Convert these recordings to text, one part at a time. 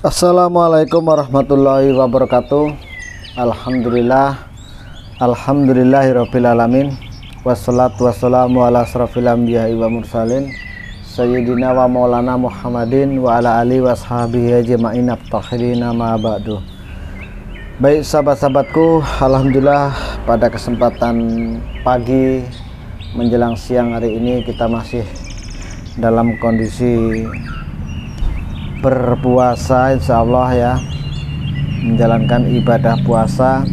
Assalamualaikum warahmatullahi wabarakatuh. Alhamdulillahirabbil alamin. Wassalatu wassalamu ala asrofil anbiya'i wa mursalin sayyidina wa maulana Muhammadin wa ala alihi washabihi ajma'in at-tahirina ma ba'du. Baik sahabat-sahabatku, alhamdulillah pada kesempatan pagi menjelang siang hari ini kita masih dalam kondisi berpuasa, insya Allah ya, menjalankan ibadah puasa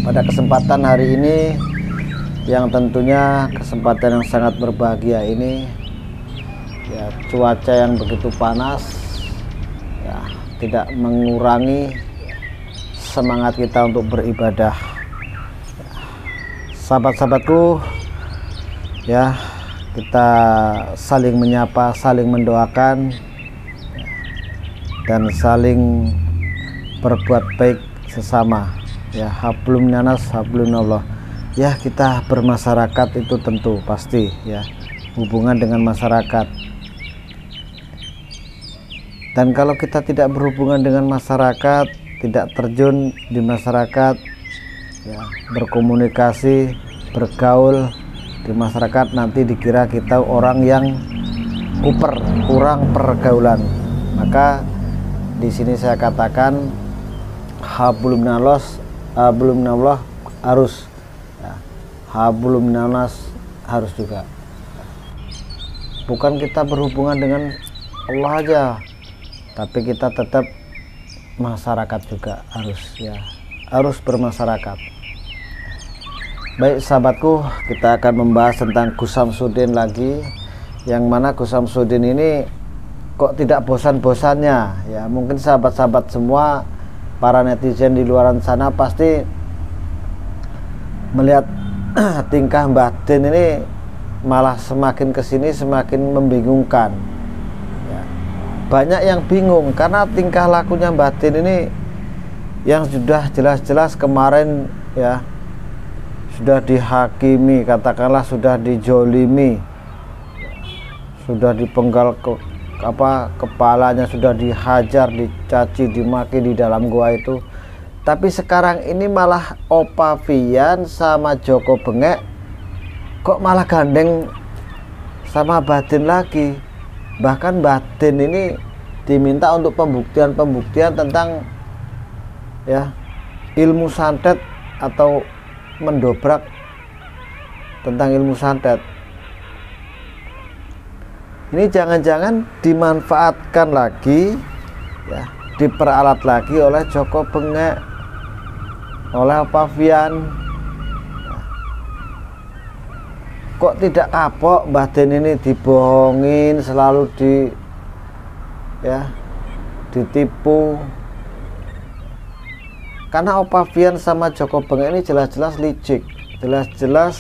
pada kesempatan hari ini yang tentunya kesempatan yang sangat berbahagia ini ya. Cuaca yang begitu panas ya tidak mengurangi semangat kita untuk beribadah. Sahabat-sahabatku ya, kita saling menyapa, saling mendoakan dan saling berbuat baik sesama ya. Hablum minanas hablum minallah ya. Kita bermasyarakat itu tentu pasti ya, hubungan dengan masyarakat, dan kalau kita tidak berhubungan dengan masyarakat, tidak terjun di masyarakat ya, berkomunikasi, bergaul di masyarakat, nanti dikira kita orang yang kuper, kurang pergaulan. Maka di sini saya katakan hablum minallah harus ya, hablum minanas harus juga. Bukan kita berhubungan dengan Allah aja, tapi kita tetap masyarakat juga harus ya, harus bermasyarakat. Baik sahabatku, kita akan membahas tentang Gus Samsudin lagi, yang mana Gus Samsudin ini kok tidak bosan-bosannya ya. Mungkin sahabat-sahabat semua, para netizen di luar sana pasti melihat tingkah Mbah Din ini malah semakin kesini semakin membingungkan ya. Banyak yang bingung karena tingkah lakunya Mbah Din ini yang sudah jelas-jelas kemarin ya, sudah dihakimi, katakanlah sudah dijolimi, sudah dipenggal kepalanya, sudah dihajar, dicaci, dimaki di dalam gua itu. Tapi sekarang ini malah Opa Vian sama Joko Bengek kok malah gandeng sama Mbah Din lagi. Bahkan Mbah Din ini diminta untuk pembuktian tentang ya, ilmu santet atau mendobrak tentang ilmu santet. Ini jangan-jangan dimanfaatkan lagi ya, diperalat lagi oleh Joko Bengek, oleh Opa Vian. Kok tidak kapok Mbah Din ini dibohongin, selalu ditipu. Karena Opa Vian sama Joko Bengek ini jelas-jelas licik, jelas-jelas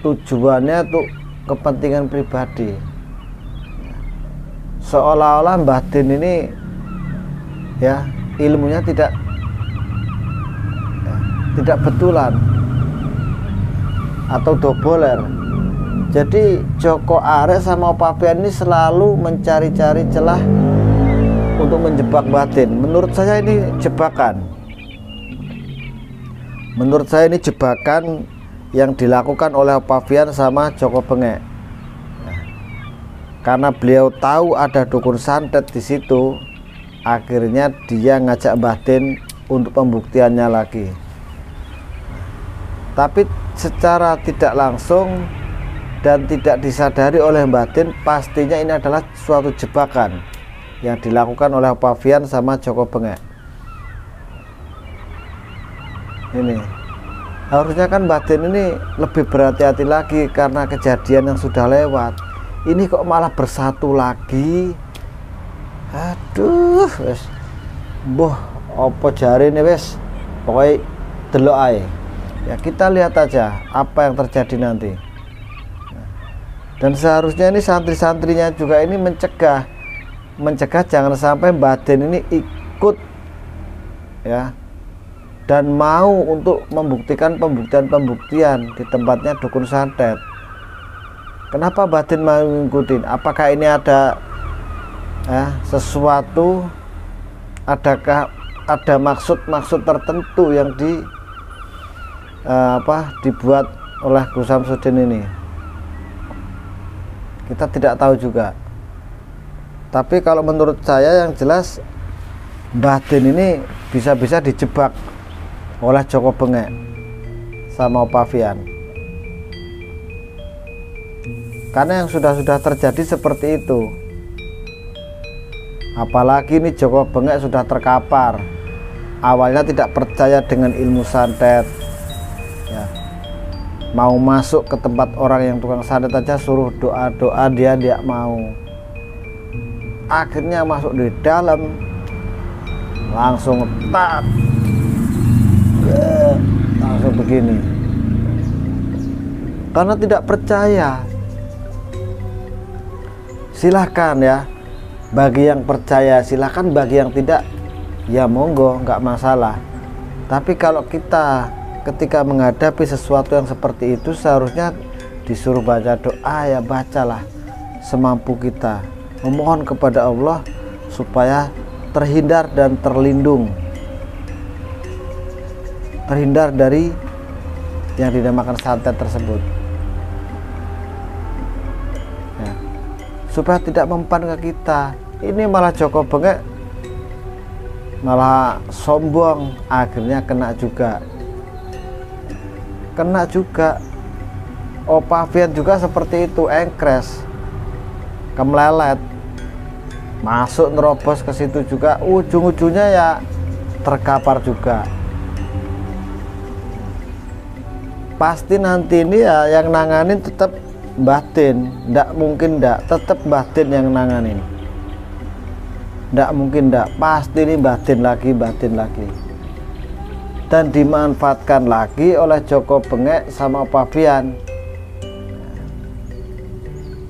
tujuannya untuk kepentingan pribadi. Seolah-olah Mbah Din ini ya, ilmunya tidak betulan atau doboler. Jadi Joko Arek sama Opa Vian ini selalu mencari-cari celah untuk menjebak Mbah Din. Menurut saya ini jebakan. Menurut saya ini jebakan yang dilakukan oleh Opa Vian sama Joko Bengek. Karena beliau tahu ada dukun santet di situ, akhirnya dia ngajak Mbah Din untuk pembuktiannya lagi. Tapi secara tidak langsung dan tidak disadari oleh Mbah Din, pastinya ini adalah suatu jebakan yang dilakukan oleh Opa Vian sama Joko Bengek. Ini harusnya kan Mbah Din ini lebih berhati-hati lagi karena kejadian yang sudah lewat. Ini kok malah bersatu lagi. Aduh, wes boh opo jari nih wes, pokoknya delok ae ya. Kita lihat aja apa yang terjadi nanti. Dan seharusnya ini santri-santrinya juga ini mencegah jangan sampai Mbah Din ini ikut ya, dan mau untuk membuktikan pembuktian di tempatnya dukun santet. Kenapa Mbah Din mau ngikutin? Apakah ini ada sesuatu adakah ada maksud-maksud tertentu yang dibuat oleh Gus Samsudin ini? Kita tidak tahu juga. Tapi kalau menurut saya yang jelas Mbah Din ini bisa-bisa dijebak oleh Joko Bengek sama Opavian. Karena yang sudah terjadi seperti itu. Apalagi ini Joko Bengek sudah terkapar. Awalnya tidak percaya dengan ilmu santet, ya. Mau masuk ke tempat orang yang tukang santet aja suruh doa-doa, dia tidak mau. Akhirnya masuk di dalam, langsung tak, langsung begini. Karena tidak percaya. Silahkan ya, bagi yang percaya silahkan, bagi yang tidak ya monggo, nggak masalah. Tapi kalau kita ketika menghadapi sesuatu yang seperti itu, seharusnya disuruh baca doa, ya bacalah semampu kita, memohon kepada Allah supaya terhindar dan terlindung, terhindar dari yang dinamakan santet tersebut, ya, supaya tidak mempan ke kita. Ini malah Joko Bengek malah sombong, akhirnya kena juga. Opavian juga seperti itu, engkres, kemelelet, masuk nerobos ke situ juga, ujung-ujungnya ya terkapar juga. Pasti nanti ini ya yang nanganin tetap Mbah Din, ndak mungkin ndak, tetap Mbah Din yang nanganin, ndak mungkin ndak, pasti ini Mbah Din lagi, dan dimanfaatkan lagi oleh Joko Bengek sama Opavian.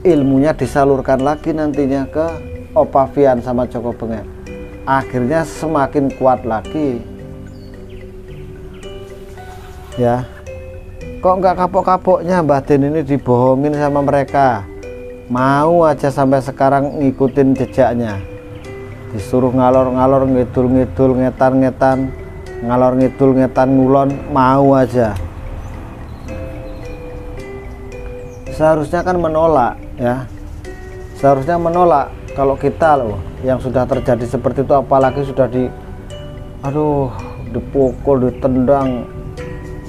Ilmunya disalurkan lagi nantinya ke Opavian sama Joko Bengek, akhirnya semakin kuat lagi, ya. Kok nggak kapok-kapoknya Mbah Din ini dibohongin sama mereka, mau aja sampai sekarang ngikutin jejaknya, disuruh ngalor-ngalor, ngidul-ngidul, ngetan-ngetan, ngalor ngidul, ngetan ngulon, mau aja. Seharusnya kan menolak, ya, seharusnya menolak. Kalau kita loh yang sudah terjadi seperti itu, apalagi sudah dipukul, ditendang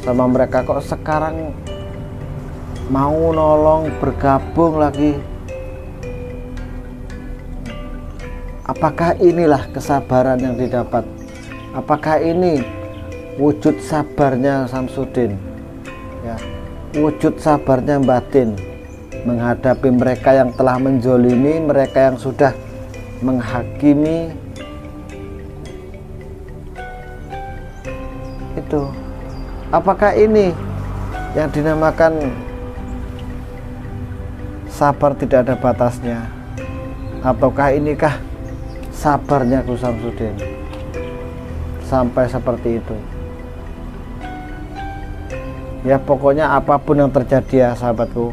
sama mereka, kok sekarang mau nolong, bergabung lagi. Apakah inilah kesabaran yang didapat? Apakah ini wujud sabarnya Samsudin, ya, wujud sabarnya Mbah Din menghadapi mereka yang telah menzolimi, mereka yang sudah menghakimi? Itu apakah ini yang dinamakan sabar tidak ada batasnya, ataukah inikah sabarnya Gus Samsudin sampai seperti itu? Ya pokoknya apapun yang terjadi ya sahabatku,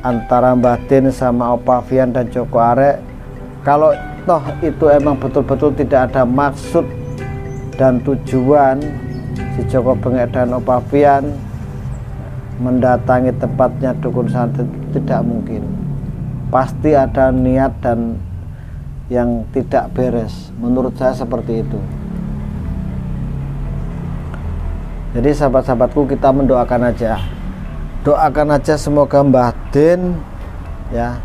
antara Mbah Din sama Opavian dan Joko Arek, kalau toh itu emang betul-betul tidak ada maksud dan tujuan si Joko Bengek dan Opavian mendatangi tempatnya dukun santet, tidak mungkin. Pasti ada niat dan yang tidak beres, menurut saya seperti itu. Jadi sahabat-sahabatku, kita mendoakan aja, doakan aja semoga Mbah Din ya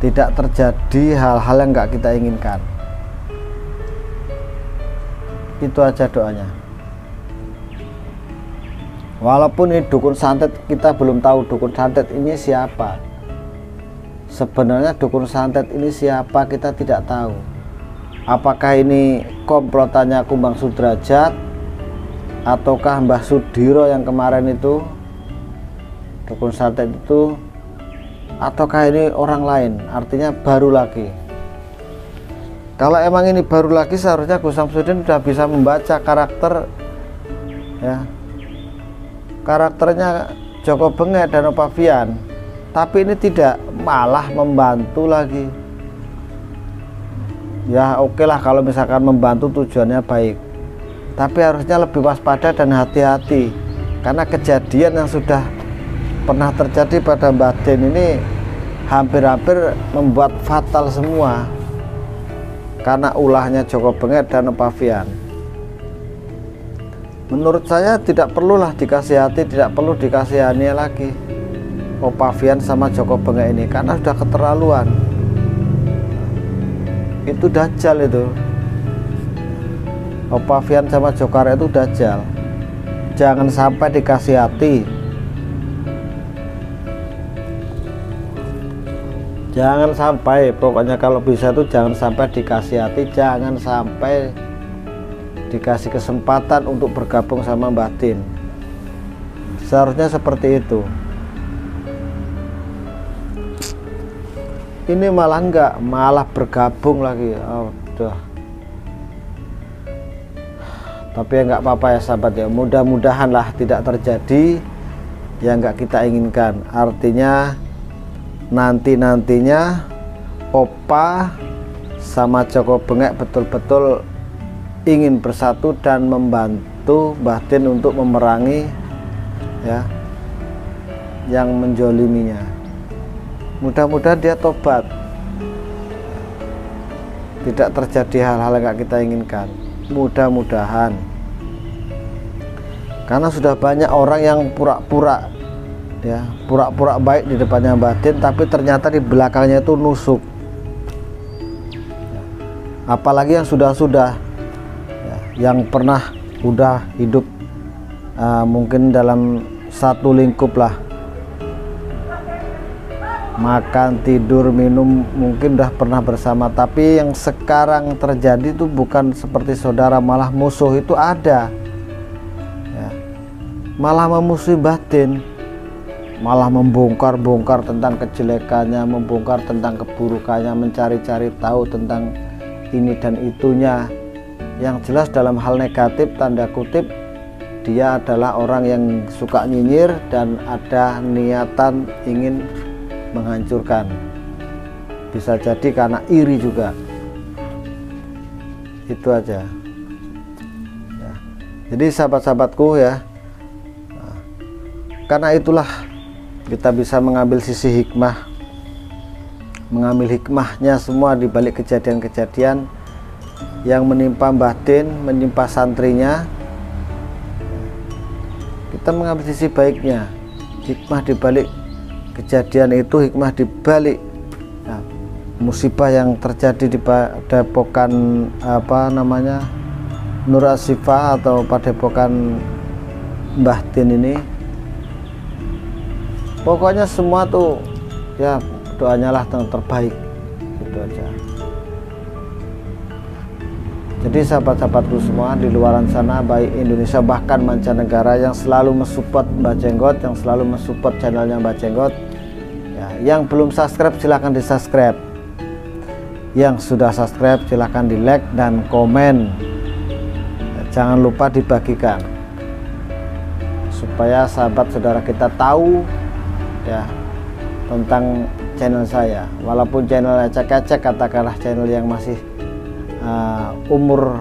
tidak terjadi hal-hal yang nggak kita inginkan. Itu aja doanya. Walaupun ini dukun santet, kita belum tahu dukun santet ini siapa. Sebenarnya dukun santet ini siapa kita tidak tahu. Apakah ini komplotannya Kumbang Sudrajat, ataukah Mbah Sudiro yang kemarin itu dukun santet itu, ataukah ini orang lain, artinya baru lagi. Kalau emang ini baru lagi, seharusnya Gus Samsudin sudah bisa membaca karakter, ya, karakternya Joko Bengek dan Opavian, tapi ini tidak, malah membantu lagi. ya oke lah kalau misalkan membantu tujuannya baik, tapi harusnya lebih waspada dan hati-hati, karena kejadian yang sudah pernah terjadi pada Mbah Den ini hampir-hampir membuat fatal semua karena ulahnya Joko Bengek dan Opavian. Menurut saya tidak perlulah dikasihati, tidak perlu dikasihani lagi Opavian sama Joko Bengek ini, karena sudah keterlaluan. Itu dajjal itu. Opavian sama Jokar itu dajjal. Jangan sampai dikasihati. Jangan sampai, pokoknya kalau bisa tuh jangan sampai dikasihati, jangan sampai dikasih kesempatan untuk bergabung sama Mbah Den. Seharusnya seperti itu. Ini malah enggak, malah bergabung lagi. Oh, udah. Tapi ya nggak apa-apa ya sahabat ya, mudah-mudahan lah tidak terjadi yang nggak kita inginkan. Artinya nantinya Opa sama Joko Bengek betul-betul ingin bersatu dan membantu Mbah Den untuk memerangi ya yang menjoliminya. Mudah-mudahan dia tobat, tidak terjadi hal-hal yang gak kita inginkan, mudah-mudahan. Karena sudah banyak orang yang pura-pura ya, pura-pura baik di depannya Mbah Den, tapi ternyata di belakangnya itu nusuk. Apalagi yang sudah-sudah ya, yang pernah udah hidup mungkin dalam satu lingkup lah, makan, tidur, minum mungkin udah pernah bersama, tapi yang sekarang terjadi itu bukan seperti saudara, malah musuh itu ada ya. Malah memusuhi Mbah Den, malah membongkar-bongkar tentang kejelekannya, membongkar tentang keburukannya, mencari-cari tahu tentang ini dan itunya. Yang jelas dalam hal negatif tanda kutip, dia adalah orang yang suka nyinyir dan ada niatan ingin menghancurkan. Bisa jadi karena iri juga. Itu aja ya. Jadi sahabat-sahabatku ya, karena itulah kita bisa mengambil sisi hikmah, mengambil hikmahnya semua di balik kejadian-kejadian yang menimpa Mbah Den, menimpa santrinya. Kita mengambil sisi baiknya, hikmah di balik kejadian itu, hikmah di balik nah, musibah yang terjadi di padepokan apa namanya Nur Asifah atau padepokan Mbah Den ini. Pokoknya semua tuh ya doanya lah yang terbaik, itu aja. Jadi sahabat-sahabatku semua di luaran sana, baik Indonesia bahkan mancanegara, yang selalu mensupport Mbah Jenggot, yang selalu mensupport channelnya Mbah Jenggot ya, yang belum subscribe silahkan di subscribe, yang sudah subscribe silahkan di like dan komen ya, jangan lupa dibagikan supaya sahabat saudara kita tahu ya tentang channel saya, walaupun channel ecek-ecek, katakanlah channel yang masih umur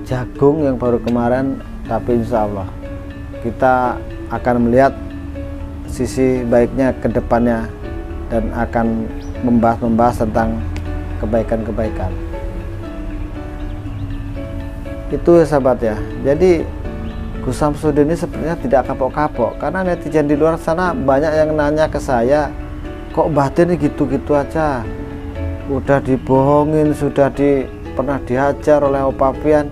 jagung yang baru kemarin, tapi insya Allah kita akan melihat sisi baiknya ke depannya dan akan membahas tentang kebaikan-kebaikan itu ya sahabat ya. Jadi Gus Samsudin ini sebenarnya tidak kapok-kapok, karena netizen di luar sana banyak yang nanya ke saya, kok Mbah Den ini gitu-gitu aja, udah dibohongin, sudah pernah dihajar oleh Opavian,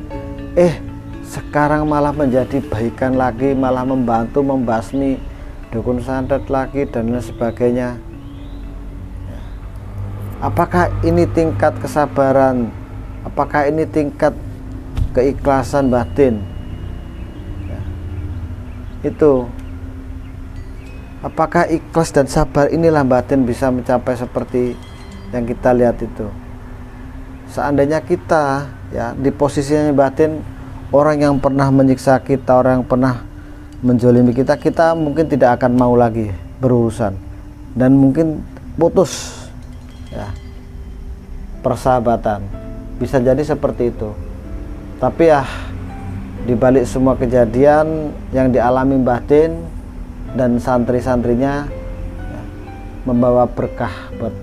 sekarang malah menjadi baikan lagi, malah membantu membasmi dukun santet lagi dan lain sebagainya. Apakah ini tingkat kesabaran? Apakah ini tingkat keikhlasan Mbah Den? Itu apakah ikhlas dan sabar inilah Mbah Den bisa mencapai seperti yang kita lihat itu. Seandainya kita ya di posisinya Mbah Den, orang yang pernah menyiksa kita, orang yang pernah menjolimi kita, kita mungkin tidak akan mau lagi berurusan dan mungkin putus ya. persahabatan. Bisa jadi seperti itu. Tapi ya di balik semua kejadian yang dialami Mbah Din dan santri-santrinya, ya, membawa berkah buat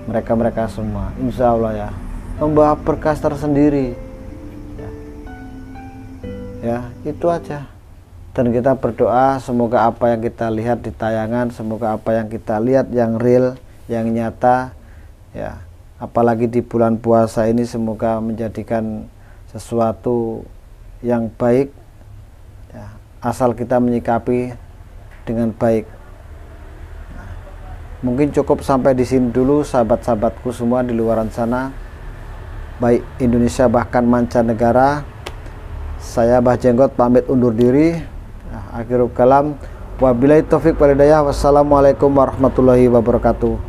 mereka-mereka semua. Insya Allah ya, membawa berkah tersendiri. Ya, itu aja. Dan kita berdoa semoga apa yang kita lihat di tayangan, semoga apa yang kita lihat yang real, yang nyata, ya, apalagi di bulan puasa ini, semoga menjadikan sesuatu yang baik, ya, asal kita menyikapi dengan baik. Nah, mungkin cukup sampai di sini dulu sahabat-sahabatku semua di luaran sana, baik Indonesia bahkan mancanegara. Saya Mbah Jenggot pamit undur diri. Akhirul kalam, wabillahi taufik walhidayah. Wassalamualaikum warahmatullahi wabarakatuh.